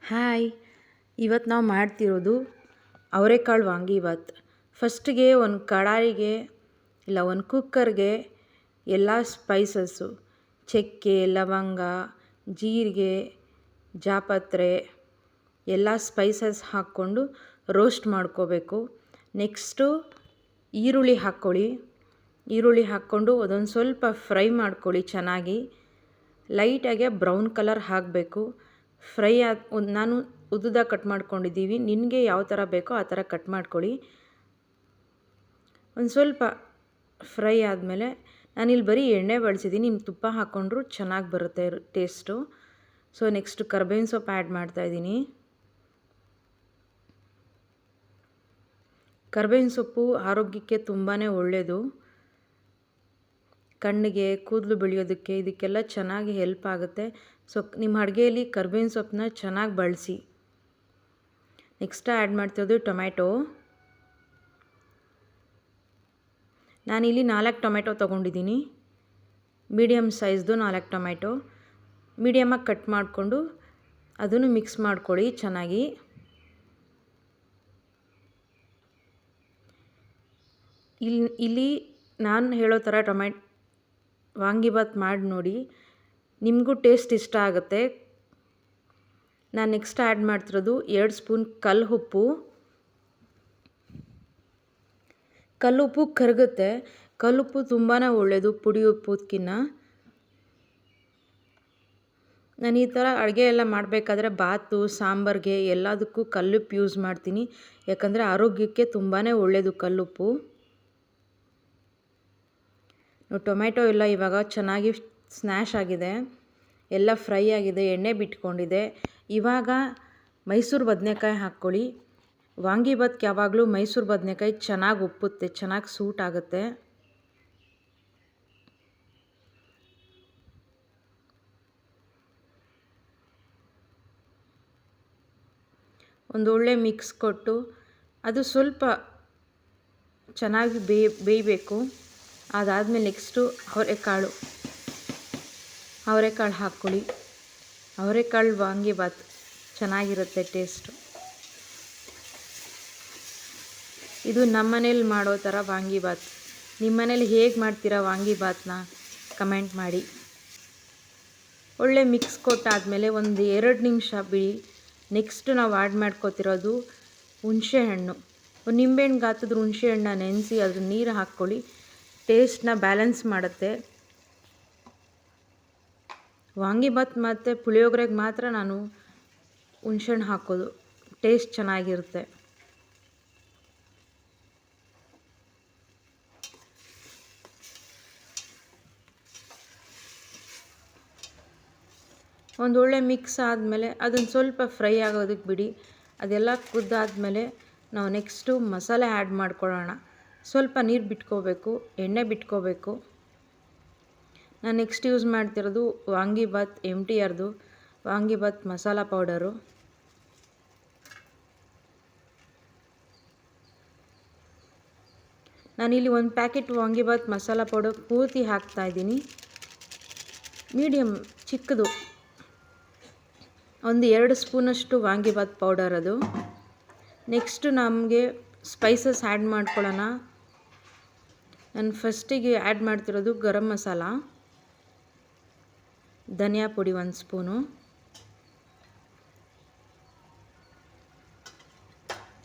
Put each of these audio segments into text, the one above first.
Hi, ಇವತ್ತು ನಾವು ಮಾಡ್ತಿರೋದು ಅವರೆಕಾಳು ವಾಂಗಿಬಾತ್. ಫಸ್ಟಿಗೆ ಒಂದು ಕಡಾಯಿಗೆ ಇಲ್ಲ ಒಂದು ಕುಕ್ಕರ್ಗೆ ಎಲ್ಲ ಸ್ಪೈಸಸ್ಸು ಚಕ್ಕೆ, ಲವಂಗ, ಜೀರಿಗೆ, ಜಾಪತ್ರೆ ಎಲ್ಲ ಸ್ಪೈಸಸ್ ಹಾಕ್ಕೊಂಡು ರೋಸ್ಟ್ ಮಾಡ್ಕೋಬೇಕು. ನೆಕ್ಸ್ಟು ಈರುಳ್ಳಿ ಹಾಕ್ಕೊಳ್ಳಿ. ಈರುಳ್ಳಿ ಹಾಕ್ಕೊಂಡು ಅದೊಂದು ಸ್ವಲ್ಪ ಫ್ರೈ ಮಾಡ್ಕೊಳ್ಳಿ ಚೆನ್ನಾಗಿ. ಲೈಟಾಗೆ ಬ್ರೌನ್ ಕಲರ್ ಹಾಕಬೇಕು. ಫ್ರೈ ನಾನು ಉದ್ದುದಾಗಿ ಕಟ್ ಮಾಡ್ಕೊಂಡಿದ್ದೀವಿ. ನಿನಗೆ ಯಾವ ಥರ ಬೇಕೋ ಆ ಥರ ಕಟ್ ಮಾಡ್ಕೊಳ್ಳಿ. ಒಂದು ಸ್ವಲ್ಪ ಫ್ರೈ ಆದಮೇಲೆ ನಾನಿಲ್ಲಿ ಬರೀ ಎಣ್ಣೆ ಬಳಸಿದ್ದೀನಿ. ನಿಮ್ಮ ತುಪ್ಪ ಹಾಕ್ಕೊಂಡ್ರೂ ಚೆನ್ನಾಗಿ ಬರುತ್ತೆ ಟೇಸ್ಟು. ಸೊ ನೆಕ್ಸ್ಟ್ ಕರ್ಬೇವಿನ ಸೊಪ್ಪು ಆ್ಯಡ್ ಮಾಡ್ತಾಯಿದ್ದೀನಿ. ಕರ್ಬೇವಿನ ಸೊಪ್ಪು ಆರೋಗ್ಯಕ್ಕೆ ತುಂಬಾ ಒಳ್ಳೆಯದು. ಕಣ್ಣಿಗೆ, ಕೂದಲು ಬೆಳೆಯೋದಕ್ಕೆ ಇದಕ್ಕೆಲ್ಲ ಚೆನ್ನಾಗಿ ಹೆಲ್ಪ್ ಆಗುತ್ತೆ. ಸೊ ನಿಮ್ಮ ಅಡುಗೆಯಲ್ಲಿ ಕರ್ಬೇವಿನ ಸೊಪ್ಪನ್ನ ಚೆನ್ನಾಗಿ ಬಳಸಿ. ನೆಕ್ಸ್ಟ್ ಆ್ಯಡ್ ಮಾಡ್ತಿರೋದು ಟೊಮ್ಯಾಟೊ. ನಾನಿಲ್ಲಿ 4 ಟೊಮೆಟೊ ತೊಗೊಂಡಿದ್ದೀನಿ. ಮೀಡಿಯಮ್ ಸೈಜ್ದು 4 ಟೊಮೆಟೊ ಮೀಡಿಯಮಾಗಿ ಕಟ್ ಮಾಡಿಕೊಂಡು ಅದನ್ನು ಮಿಕ್ಸ್ ಮಾಡ್ಕೊಳ್ಳಿ ಚೆನ್ನಾಗಿ. ಇಲ್ಲಿ ನಾನು ಹೇಳೋ ಥರ ವಾಂಗಿಬಾತ್ ಮಾಡಿ ನೋಡಿ, ನಿಮಗೂ ಟೇಸ್ಟ್ ಇಷ್ಟ ಆಗುತ್ತೆ. ನಾನು ನೆಕ್ಸ್ಟ್ ಆ್ಯಡ್ ಮಾಡ್ತಿರೋದು 2 ಸ್ಪೂನ್ ಕಲ್ಲುಪ್ಪು. ಕಲ್ಲುಪ್ಪು ಕರಗುತ್ತೆ. ಕಲ್ಲುಪ್ಪು ತುಂಬಾ ಒಳ್ಳೆಯದು ಪುಡಿ ಉಪ್ಪುದಕ್ಕಿಂತ. ನಾನು ಈ ಥರ ಅಡುಗೆ ಎಲ್ಲ ಮಾಡಬೇಕಾದ್ರೆ ಬಾತು, ಸಾಂಬಾರಿಗೆ ಎಲ್ಲದಕ್ಕೂ ಕಲ್ಲುಪ್ಪು ಯೂಸ್ ಮಾಡ್ತೀನಿ. ಯಾಕಂದರೆ ಆರೋಗ್ಯಕ್ಕೆ ತುಂಬಾ ಒಳ್ಳೆಯದು ಕಲ್ಲುಪ್ಪು. ಟೊಮೆಟೊ ಎಲ್ಲ ಇವಾಗ ಚೆನ್ನಾಗಿ ಸ್ನ್ಯಾಶ್ ಆಗಿದೆ, ಎಲ್ಲ ಫ್ರೈ ಆಗಿದೆ, ಎಣ್ಣೆ ಬಿಟ್ಕೊಂಡಿದೆ. ಇವಾಗ ಮೈಸೂರು ಬದನೆಕಾಯಿ ಹಾಕ್ಕೊಳ್ಳಿ. ವಾಂಗಿಬಾತ್ಗೆ ಯಾವಾಗಲೂ ಮೈಸೂರು ಬದನೆಕಾಯಿ ಚೆನ್ನಾಗಿ ಒಪ್ಪುತ್ತೆ, ಚೆನ್ನಾಗಿ ಸೂಟ್ ಆಗುತ್ತೆ. ಒಂದು ಒಳ್ಳೆ ಮಿಕ್ಸ್ ಕೊಟ್ಟು ಅದು ಸ್ವಲ್ಪ ಚೆನ್ನಾಗಿ ಬೇಯಬೇಕು. ಅದಾದಮೇಲೆ ನೆಕ್ಸ್ಟು ಅವರೆಕಾಳು ಹಾಕ್ಕೊಳ್ಳಿ. ಅವರೆಕಾಳು ವಾಂಗಿಬಾತ್ ಚೆನ್ನಾಗಿರುತ್ತೆ ಟೇಸ್ಟು. ಇದು ನಮ್ಮ ಮನೇಲಿ ಮಾಡೋ ಥರ ವಾಂಗಿಬಾತ್. ನಿಮ್ಮ ಮನೇಲಿ ಹೇಗೆ ಮಾಡ್ತೀರಾ ವಾಂಗಿಬಾತ್ನ ಕಮೆಂಟ್ ಮಾಡಿ. ಒಳ್ಳೆ ಮಿಕ್ಸ್ ಕೊಟ್ಟಾದಮೇಲೆ ಒಂದು 2 ನಿಮಿಷ ಬಿಡಿ. ನೆಕ್ಸ್ಟು ನಾವು ಆ್ಯಡ್ ಮಾಡ್ಕೊತಿರೋದು ಹುಣಸೆಹಣ್ಣು. ಒಂದು ನಿಂಬೆಹಣ್ಣು ಗಾತ್ರದ ಹುಣಸೆಹಣ್ಣನ್ನ ನೆನೆಸಿ ಅದ್ರ ನೀರು ಹಾಕ್ಕೊಳ್ಳಿ. ಟೇಸ್ಟ್ನ ಬ್ಯಾಲೆನ್ಸ್ ಮಾಡುತ್ತೆ. ವಾಂಗಿಬಾತ್ ಮತ್ತು ಪುಳಿಯೋಗರೆಗೆ ಮಾತ್ರ ನಾನು ಹುಣಸೆಹಣ್ಣು ಹಾಕೋದು, ಟೇಸ್ಟ್ ಚೆನ್ನಾಗಿರುತ್ತೆ. ಒಂದು ಒಳ್ಳೆ ಮಿಕ್ಸ್ ಆದಮೇಲೆ ಅದನ್ನು ಸ್ವಲ್ಪ ಫ್ರೈ ಆಗೋದಕ್ಕೆ ಬಿಡಿ. ಅದೆಲ್ಲ ಕುದ್ದಾದಮೇಲೆ ನಾವು ನೆಕ್ಸ್ಟು ಮಸಾಲೆ ಆ್ಯಡ್ ಮಾಡ್ಕೊಳ್ಳೋಣ. ಸ್ವಲ್ಪ ನೀರು ಬಿಟ್ಕೋಬೇಕು, ಎಣ್ಣೆ ಬಿಟ್ಕೋಬೇಕು. ನಾನು ನೆಕ್ಸ್ಟ್ ಯೂಸ್ ಮಾಡ್ತಿರೋದು ವಾಂಗಿಬಾತ್ MTRದು ವಾಂಗಿಬಾತ್ ಮಸಾಲ ಪೌಡರು. ನಾನಿಲ್ಲಿ 1 ಪ್ಯಾಕೆಟ್ ವಾಂಗಿಬಾತ್ ಮಸಾಲ ಪೌಡರ್ ಪೂರ್ತಿ ಹಾಕ್ತಾಯಿದ್ದೀನಿ. ಮೀಡಿಯಮ್ ಚಿಕ್ಕದು, ಒಂದು 2 ಸ್ಪೂನಷ್ಟು ವಾಂಗಿಬಾತ್ ಪೌಡರ್ ಅದು. ನೆಕ್ಸ್ಟು ನಮಗೆ ಸ್ಪೈಸಸ್ ಆ್ಯಡ್ ಮಾಡ್ಕೊಳ್ಳೋಣ. ನಾನು ಫಸ್ಟಿಗೆ ಆ್ಯಡ್ ಮಾಡ್ತಿರೋದು ಗರಂ ಮಸಾಲ, ಧನಿಯಾ ಪುಡಿ 1 ಸ್ಪೂನು,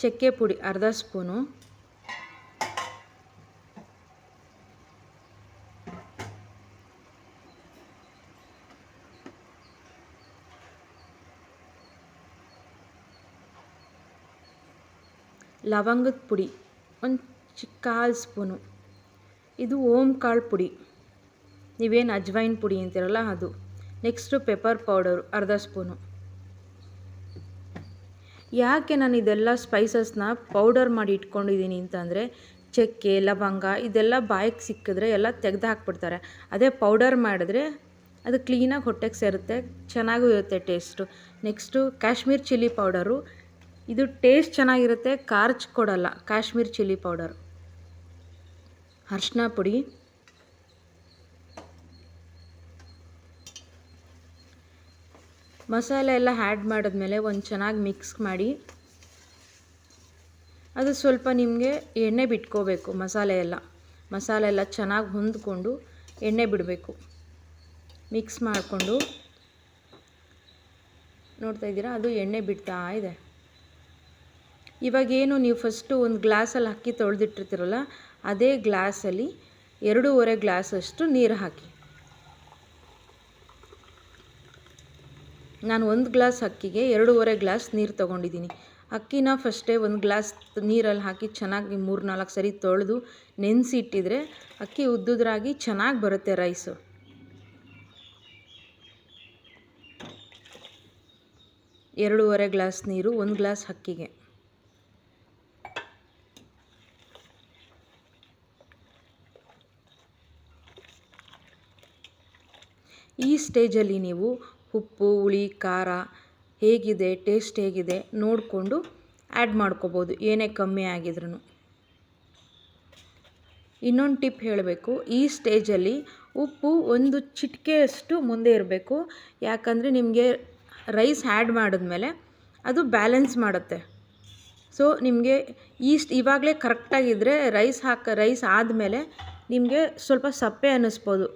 ಚಕ್ಕೆ ಪುಡಿ ಅರ್ಧ ಸ್ಪೂನು, ಲವಂಗದ ಪುಡಿ 1 ಕಾಲು ಸ್ಪೂನು, ಇದು ಓಂ ಕಾಳು ಪುಡಿ, ನೀವೇನು ಅಜ್ವೈನ್ ಪುಡಿ ಅಂತೀರಲ್ಲ ಅದು. ನೆಕ್ಸ್ಟು ಪೆಪ್ಪರ್ ಪೌಡರು ಅರ್ಧ ಸ್ಪೂನು. ಯಾಕೆ ನಾನು ಇದೆಲ್ಲ ಸ್ಪೈಸಸ್ನ ಪೌಡರ್ ಮಾಡಿ ಇಟ್ಕೊಂಡಿದ್ದೀನಿ ಅಂತಂದರೆ, ಚಕ್ಕೆ, ಲವಂಗ ಇದೆಲ್ಲ ಬಾಯಿಗೆ ಸಿಕ್ಕಿದ್ರೆ ಎಲ್ಲ ತೆಗೆದು ಹಾಕ್ಬಿಡ್ತಾರೆ. ಅದೇ ಪೌಡರ್ ಮಾಡಿದ್ರೆ ಅದು ಕ್ಲೀನಾಗಿ ಹೊಟ್ಟೆಗೆ ಸೇರುತ್ತೆ, ಚೆನ್ನಾಗೂ ಇರುತ್ತೆ taste. Next Kashmir chilli powder. ಇದು ಟೇಸ್ಟ್ ಚೆನ್ನಾಗಿರುತ್ತೆ, ಖಾರ ಕೊಡಲ್ಲ. ಕಾಶ್ಮೀರ್ ಚಿಲ್ಲಿ ಪೌಡರ್, ಅರಿಶಿನ ಪುಡಿ, ಮಸಾಲೆ ಎಲ್ಲ ಆ್ಯಡ್ ಮಾಡಿದ್ಮೇಲೆ ಒಂದು ಚೆನ್ನಾಗಿ ಮಿಕ್ಸ್ ಮಾಡಿ, ಅದು ಸ್ವಲ್ಪ ನಿಮಗೆ ಎಣ್ಣೆ ಬಿಟ್ಕೋಬೇಕು. ಮಸಾಲೆ ಎಲ್ಲ ಚೆನ್ನಾಗಿ ಹೊಂದ್ಕೊಂಡು ಎಣ್ಣೆ ಬಿಡಬೇಕು. ಮಿಕ್ಸ್ ಮಾಡಿಕೊಂಡು ನೋಡ್ತಾ ಇದ್ದೀರಾ, ಅದು ಎಣ್ಣೆ ಬಿಡ್ತಾ ಇದೆ. ಇವಾಗೇನು ನೀವು ಫಸ್ಟು ಒಂದು ಗ್ಲಾಸಲ್ಲಿ ಅಕ್ಕಿ ತೊಳೆದಿಟ್ಟಿರ್ತೀರಲ್ಲ, ಅದೇ ಗ್ಲಾಸಲ್ಲಿ 2.5 ಗ್ಲಾಸಷ್ಟು ನೀರು ಹಾಕಿ. ನಾನು 1 ಗ್ಲಾಸ್ ಅಕ್ಕಿಗೆ 2.5 ಗ್ಲಾಸ್ ನೀರು ತೊಗೊಂಡಿದ್ದೀನಿ. ಅಕ್ಕಿನ ಫಸ್ಟೇ 1 ಗ್ಲಾಸ್ ನೀರಲ್ಲಿ ಹಾಕಿ ಚೆನ್ನಾಗಿ 3-4 ಸರಿ ತೊಳೆದು ನೆನೆಸಿ ಇಟ್ಟಿದ್ರೆ ಅಕ್ಕಿ ಉದ್ದುದ್ರಾಗಿ ಚೆನ್ನಾಗಿ ಬರುತ್ತೆ ರೈಸು. 2.5 ಗ್ಲಾಸ್ ನೀರು 1 ಗ್ಲಾಸ್ ಅಕ್ಕಿಗೆ. ಈ ಸ್ಟೇಜಲ್ಲಿ ನೀವು ಉಪ್ಪು, ಹುಳಿ, ಖಾರ ಹೇಗಿದೆ, ಟೇಸ್ಟ್ ಹೇಗಿದೆ ನೋಡಿಕೊಂಡು ಆ್ಯಡ್ ಮಾಡ್ಕೋಬೋದು, ಏನೇ ಕಮ್ಮಿ ಆಗಿದ್ರೂ. ಇನ್ನೊಂದು ಟಿಪ್ ಹೇಳಬೇಕು, ಈ ಸ್ಟೇಜಲ್ಲಿ ಉಪ್ಪು ಒಂದು ಚಿಟಿಕೆಯಷ್ಟು ಮುಂದೆ ಇರಬೇಕು. ಯಾಕಂದರೆ ನಿಮಗೆ ರೈಸ್ ಆ್ಯಡ್ ಮಾಡಿದ್ಮೇಲೆ ಅದು ಬ್ಯಾಲೆನ್ಸ್ ಮಾಡುತ್ತೆ. ಸೊ ನಿಮಗೆ ಇವಾಗಲೇ ಕರೆಕ್ಟಾಗಿದ್ದರೆ ರೈಸ್ ಆದಮೇಲೆ ನಿಮಗೆ ಸ್ವಲ್ಪ ಸಪ್ಪೆ ಅನ್ನಿಸ್ಬೋದು.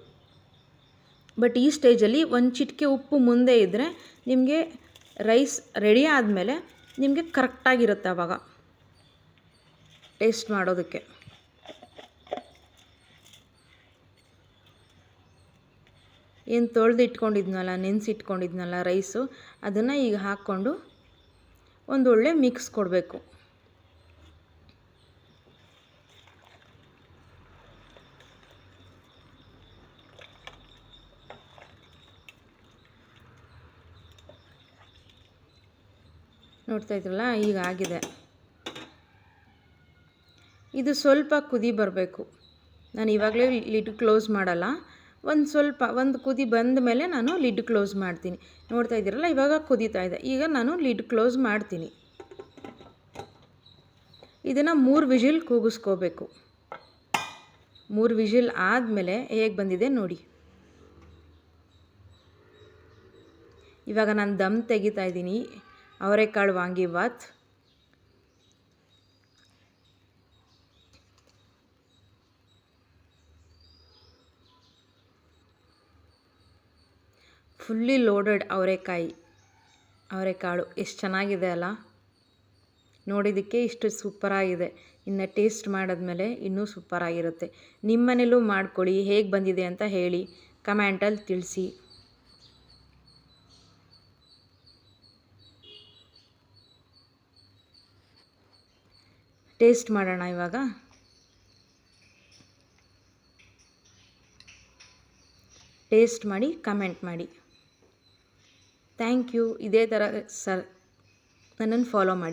ಬಟ್ ಈ ಸ್ಟೇಜಲ್ಲಿ ಒಂದು ಚಿಟಿಕೆ ಉಪ್ಪು ಮುಂದೆ ಇದ್ದರೆ ನಿಮಗೆ ರೈಸ್ ರೆಡಿ ಆದಮೇಲೆ ನಿಮಗೆ ಕರೆಕ್ಟಾಗಿರುತ್ತೆ ಆವಾಗ ಟೇಸ್ಟ್ ಮಾಡೋದಕ್ಕೆ. ಏನು ತೊಳೆದಿಟ್ಕೊಂಡಿದ್ನಲ್ಲ, ನೆನೆಸಿಟ್ಕೊಂಡಿದ್ನಲ್ಲ ರೈಸು, ಅದನ್ನು ಈಗ ಹಾಕ್ಕೊಂಡು ಒಂದೊಳ್ಳೆ ಮಿಕ್ಸ್ ಕೊಡಬೇಕು. ನೋಡ್ತಾ ಇದ್ರಲ್ಲ, ಈಗ ಆಗಿದೆ. ಇದು ಸ್ವಲ್ಪ ಕುದಿ ಬರಬೇಕು. ನಾನು ಇವಾಗಲೇ ಲಿಡ್ ಕ್ಲೋಸ್ ಮಾಡಲ್ಲ. ಒಂದು ಕುದಿ ಬಂದ ಮೇಲೆ ನಾನು ಲಿಡ್ ಕ್ಲೋಸ್ ಮಾಡ್ತೀನಿ. ನೋಡ್ತಾ ಇದ್ದೀರಲ್ಲ, ಇವಾಗ ಕುದೀತಾ ಇದೆ. ಈಗ ನಾನು ಲಿಡ್ ಕ್ಲೋಸ್ ಮಾಡ್ತೀನಿ. ಇದನ್ನು 3 ವಿಜಿಲ್ ಕೂಗಿಸ್ಕೋಬೇಕು. 3 ವಿಜಿಲ್ ಆದಮೇಲೆ ಹೇಗೆ ಬಂದಿದೆ ನೋಡಿ. ಇವಾಗ ನಾನು ದಮ್ ತೆಗಿತಾ ಇದ್ದೀನಿ ಅವರೆಕಾಳು ವಾಂಗಿಬಾತ್. ಫುಲ್ಲಿ ಲೋಡೆಡ್ ಅವರೆಕಾಳು ಎಷ್ಟು ಚೆನ್ನಾಗಿದೆ ಅಲ್ಲ. ನೋಡಿದ್ದಕ್ಕೆ ಇಷ್ಟು ಸೂಪರಾಗಿದೆ. ಇನ್ನು ಟೇಸ್ಟ್ ಮಾಡಿದ್ಮೇಲೆ ಇನ್ನೂ ಸೂಪರಾಗಿರುತ್ತೆ. ನಿಮ್ಮನೇಲೂ ಮಾಡ್ಕೊಳ್ಳಿ, ಹೇಗೆ ಬಂದಿದೆ ಅಂತ ಹೇಳಿ, ಕಮೆಂಟಲ್ಲಿ ತಿಳಿಸಿ. ಟೇಸ್ಟ್ ಮಾಡೋಣ ಇವಾಗ. ಟೇಸ್ಟ್ ಮಾಡಿ ಕಮೆಂಟ್ ಮಾಡಿ. Thank you. ಇದೇ ಥರ ನನ್ನನ್ನು ಫಾಲೋ ಮಾಡಿ.